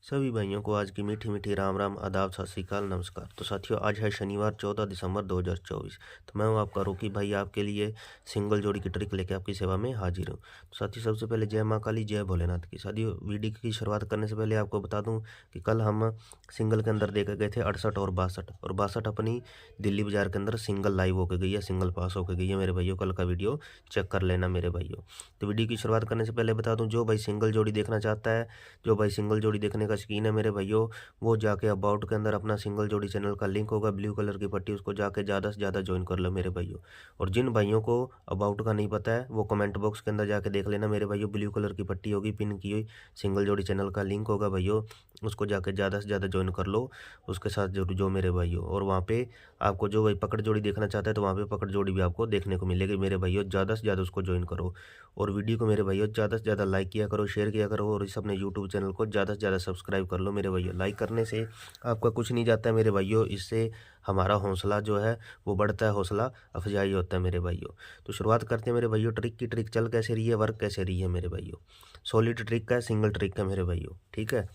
सभी भाइयों को आज की मीठी मीठी राम राम आदाब सत श्री अकाल नमस्कार। तो साथियों, आज है शनिवार 14 दिसंबर 2024। तो मैं हूं आपका रोकी भाई, आपके लिए सिंगल जोड़ी की ट्रिक लेके आपकी सेवा में हाजिर हूं। तो साथियों, सबसे पहले जय माँ काली जय भोलेनाथ की। साथियों, वीडियो की शुरुआत करने से पहले आपको बता दूं कि कल हम सिंगल के अंदर देखे गए थे 68 और 62 अपनी दिल्ली बाजार के अंदर सिंगल लाइव होकर गई है, सिंगल पास होकर गई है मेरे भाइयों। कल का वीडियो चेक कर लेना मेरे भाइयों। तो वीडियो की शुरुआत करने से पहले बता दूं, जो भाई सिंगल जोड़ी देखना चाहता है, जो भाई सिंगल जोड़ी देखने का शौकीन है मेरे भाइयों, वो जाके अबाउट के अंदर अपना सिंगल जोड़ी चैनल का लिंक होगा ब्लू कलर की पट्टी, उसको जाके ज़्यादा से ज़्यादा ज्वाइन कर लो मेरे भाइयों। और जिन भाइयों को अबाउट का नहीं पता है, वो कमेंट बॉक्स के अंदर जाके देख लेना मेरे भाइयों। ब्लू कलर की पट्टी होगी पिन की हुई, सिंगल जोड़ी चैनल का लिंक होगा भाइयों, उसको जाके ज़्यादा से ज़्यादा ज्वाइन कर लो उसके साथ जो मेरे भाइयों। और वहाँ पे आपको जो भाई पकड़ जोड़ी देखना चाहता है, तो वहाँ पे पकड़ जोड़ी भी आपको देखने को मिलेगी मेरे भाइयों। ज़्यादा से ज़्यादा उसको ज्वाइन करो और वीडियो को मेरे भाइयों ज़्यादा से ज़्यादा लाइक किया करो, शेयर किया करो, और इस अपने यूट्यूब चैनल को ज़्यादा से ज़्यादा सब्सक्राइब कर लो मेरे भैया। लाइक करने से आपका कुछ नहीं जाता है मेरे भाइयों, इससे हमारा हौसला जो है वो बढ़ता है, हौसला अफजाई होता है मेरे भाइयों। तो शुरुआत करते हैं मेरे भाइयों। ट्रिक की ट्रिक चल कैसे रही है, वर्क कैसे रही है मेरे भाइयों। सॉलिड ट्रिक का है, सिंगल ट्रिक का मेरे भाइयों, ठीक है।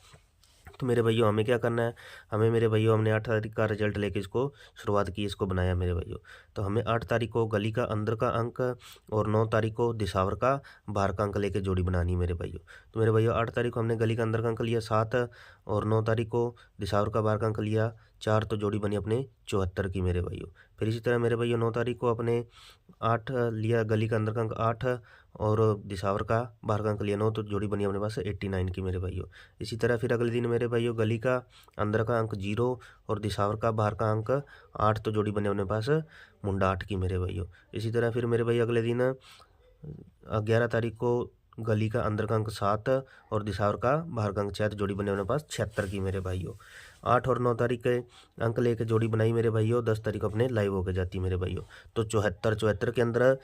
तो मेरे भैया हमें क्या करना है, हमें मेरे भैया हमने 8 तारीख का रिजल्ट लेके इसको शुरुआत की, इसको बनाया मेरे भैया। तो हमें 8 तारीख को गली का अंदर का अंक और 9 तारीख को दिसावर का बाहर का अंक लेके जोड़ी बनानी मेरे भैया। तो मेरे भैया 8 तारीख को हमने गली का अंदर का अंक लिया 7, और 9 तारीख को दिसावर का बाहर का अंक लिया 4, तो जोड़ी बनी अपने 74 की मेरे भैया। फिर इसी तरह मेरे भैया 9 तारीख को अपने 8 लिया, गली का अंदर का अंक 8 और दिसावर का बाहर का अंक लिया 9, तो जोड़ी बनी अपने पास 89 की मेरे भाइयों। इसी तरह फिर अगले दिन मेरे भाइयों गली का अंदर का अंक 0 और दिसावर का बाहर का अंक 8, तो जोड़ी बनी अपने पास मुंडा 8 की मेरे भाइयों। इसी तरह फिर मेरे भाई अगले दिन 11 तारीख को गली का अंदर का अंक 7 और दिसावर का बाहर का अंक 6, तो जोड़ी बने अपने पास 76 की मेरे भाइयों। 8 और 9 तारीख के अंक लेके जोड़ी बनाई मेरे भाइयों, 10 तारीख को अपने लाइव होकर जाती मेरे भाइयों। तो 74 के अंदर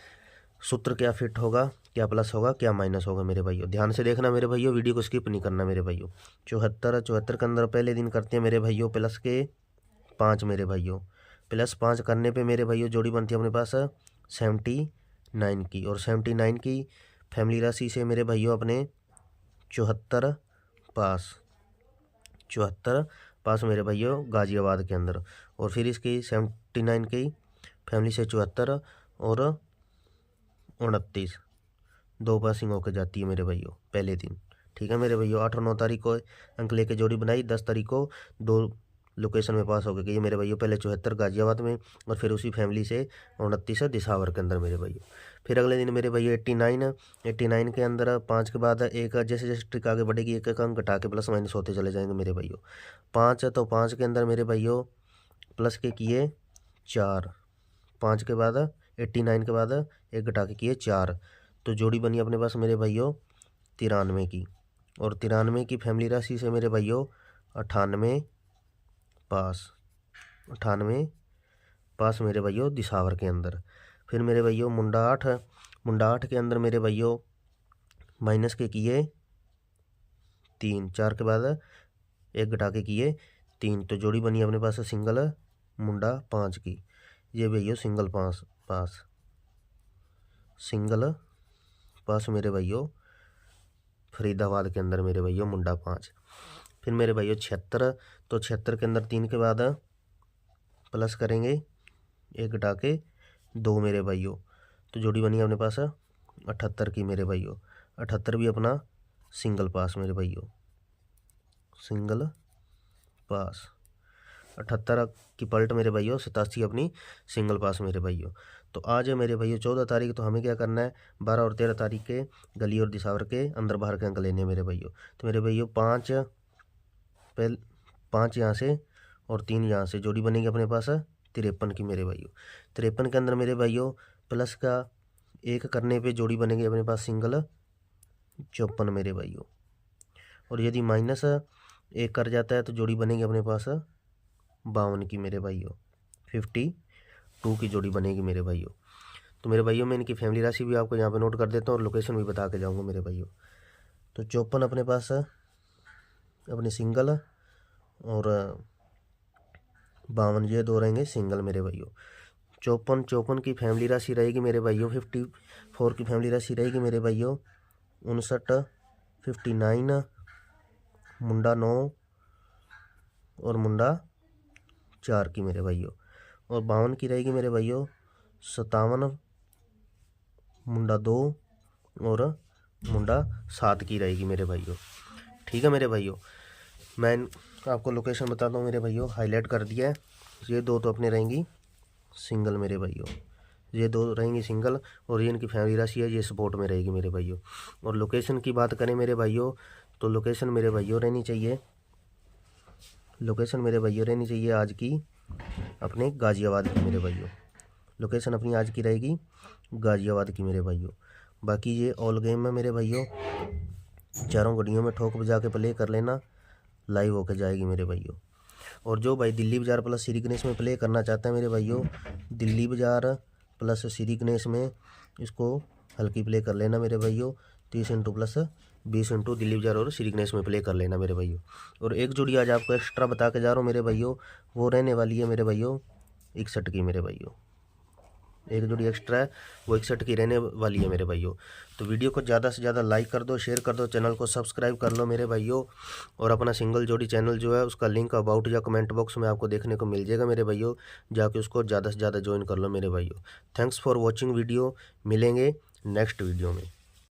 सूत्र क्या फिट होगा, क्या प्लस होगा, क्या माइनस होगा मेरे भाइयों। ध्यान से देखना मेरे भाइयों, वीडियो को स्किप नहीं करना मेरे भाइयों। 74 के अंदर पहले दिन करते हैं मेरे भाइयों प्लस के 5 मेरे भाइयों। प्लस 5 करने पे मेरे भाइयों जोड़ी बनती है अपने पास 79 की, और 79 की फैमिली राशि से मेरे भाइयों अपने 74 पास, 74 पास मेरे भाइयों गाजियाबाद के अंदर। और फिर इसकी 79 की फैमिली से 74 और 29, 2 पासिंग होकर जाती है मेरे भाइयों पहले दिन, ठीक है मेरे भाइयों। 8 और 9 तारीख को अंक लेके जोड़ी बनाई, 10 तारीख को 2 लोकेशन में पास होकर गई मेरे भाइयों। पहले 74 गाजियाबाद में, और फिर उसी फैमिली से 29 दिसावर के अंदर मेरे भाइयों। फिर अगले दिन मेरे भाइयों 89 के अंदर 5 के बाद एक, जैसे जैसे ट्रिक आगे बढ़ेगी एक एक अंक घटा के प्लस माइनस होते चले जाएंगे मेरे भाइयों। 5 तो 5 के अंदर मेरे भाइयों प्लस के किए 4, 5 के बाद 89 के बाद एक घटा के किए 4, तो जोड़ी बनी अपने पास मेरे भाइयों 93 की। और 93 की फैमिली राशि से मेरे भाइयों 98 पास, 98 पास मेरे भाइयों दिसावर के अंदर। फिर मेरे भाइयों मुंडा 8 के अंदर मेरे भाइयों माइनस के किए 3, 4 के बाद एक घटा के किए 3, तो जोड़ी बनी अपने पास सिंगल मुंडा 5 की। ये भैया सिंगल पास सिंगल पास मेरे भाइयों फरीदाबाद के अंदर मेरे भाइयों मुंडा 5। फिर मेरे भाइयों 76, तो 76 के अंदर 3 के बाद प्लस करेंगे एक घटा के 2 मेरे भाइयों, तो जोड़ी बनी अपने पास 78 की मेरे भाइयों। 78 भी अपना सिंगल पास मेरे भाइयों, सिंगल पास। 78 की पलट मेरे भाइयों 87 अपनी सिंगल पास मेरे भाइयों। तो आज है मेरे भाइयों 14 तारीख, तो हमें क्या करना है 12 और 13 तारीख के गली और दिसावर के अंदर बाहर के अंक लेने हैं मेरे भाइयों। तो मेरे भाइयों 5 पहले 5 यहाँ से और 3 यहाँ से, जोड़ी बनेगी अपने पास 53 की मेरे भाइयों। 53 के अंदर मेरे भाइयों प्लस का 1 करने पे जोड़ी बनेगी अपने पास सिंगल 54 मेरे भाइयों। और यदि माइनस 1 कर जाता है तो जोड़ी बनेगी अपने पास 52 की मेरे भाइयों, 52 की जोड़ी बनेगी मेरे भाइयों। तो मेरे भाइयों मैं इनकी फैमिली राशि भी आपको यहाँ पे नोट कर देता हूँ और लोकेशन भी बता के जाऊँगा मेरे भाइयों। तो 54 अपने पास अपने सिंगल, और 52 ये 2 रहेंगे सिंगल मेरे भाइयों। 54 की फैमिली राशि रहेगी मेरे भाइयों, 54 की फैमिली राशि रहेगी मेरे भाइयों 59, 59 मुंडा 9 और मुंडा 4 की मेरे भाइयों। और 52 की रहेगी मेरे भाइयों 57, मुंडा 2 और मुंडा 7 की रहेगी मेरे भाइयों। ठीक है मेरे भाइयों, मैं आपको लोकेशन बताता हूँ मेरे भाइयों, हाईलाइट कर दिया है। ये दो तो अपने रहेंगी सिंगल मेरे भाइयों, ये दो रहेंगी सिंगल, और ये इनकी फैमिली राशि है, ये सपोर्ट में रहेगी मेरे भाइयों। और लोकेशन की बात करें मेरे भाइयों, तो लोकेशन मेरे भाइयों रहनी चाहिए, लोकेशन मेरे भाइयों रहनी चाहिए आज की अपने गाज़ियाबाद की मेरे भाइयों। लोकेशन अपनी आज की रहेगी गाज़ियाबाद की मेरे भाइयों। बाकी ये ऑल गेम में मेरे भाइयों चारों घड़ियों में ठोक बजा के प्ले कर लेना, लाइव होके जाएगी मेरे भाइयों। और जो भाई दिल्ली बाजार प्लस श्री गणेश में प्ले करना चाहते हैं मेरे भाइयों, दिल्ली बाजार प्लस श्री गणेश में इसको हल्की प्ले कर लेना मेरे भाइयों। 30 इंटू प्लस 20 इंटू दिल्ली बाजार और श्री गणेश में प्ले कर लेना मेरे भाइयों। और एक जोड़ी आज आपको एक्स्ट्रा बता के जा रहा हूँ मेरे भाइयों, वो रहने वाली है मेरे भाइयों 61 की मेरे भाइयों। एक जोड़ी एक्स्ट्रा है वो 61 की रहने वाली है मेरे भाइयों। तो वीडियो को ज़्यादा से ज़्यादा लाइक कर दो, शेयर कर दो, चैनल को सब्सक्राइब कर लो मेरे भाइयों। और अपना सिंगल जोड़ी चैनल जो है उसका लिंक अबाउट या कमेंट बॉक्स में आपको देखने को मिल जाएगा मेरे भाइयों, जाके उसको ज़्यादा से ज़्यादा ज्वाइन कर लो मेरे भाइयों। थैंक्स फॉर वॉचिंग वीडियो, मिलेंगे नेक्स्ट वीडियो में।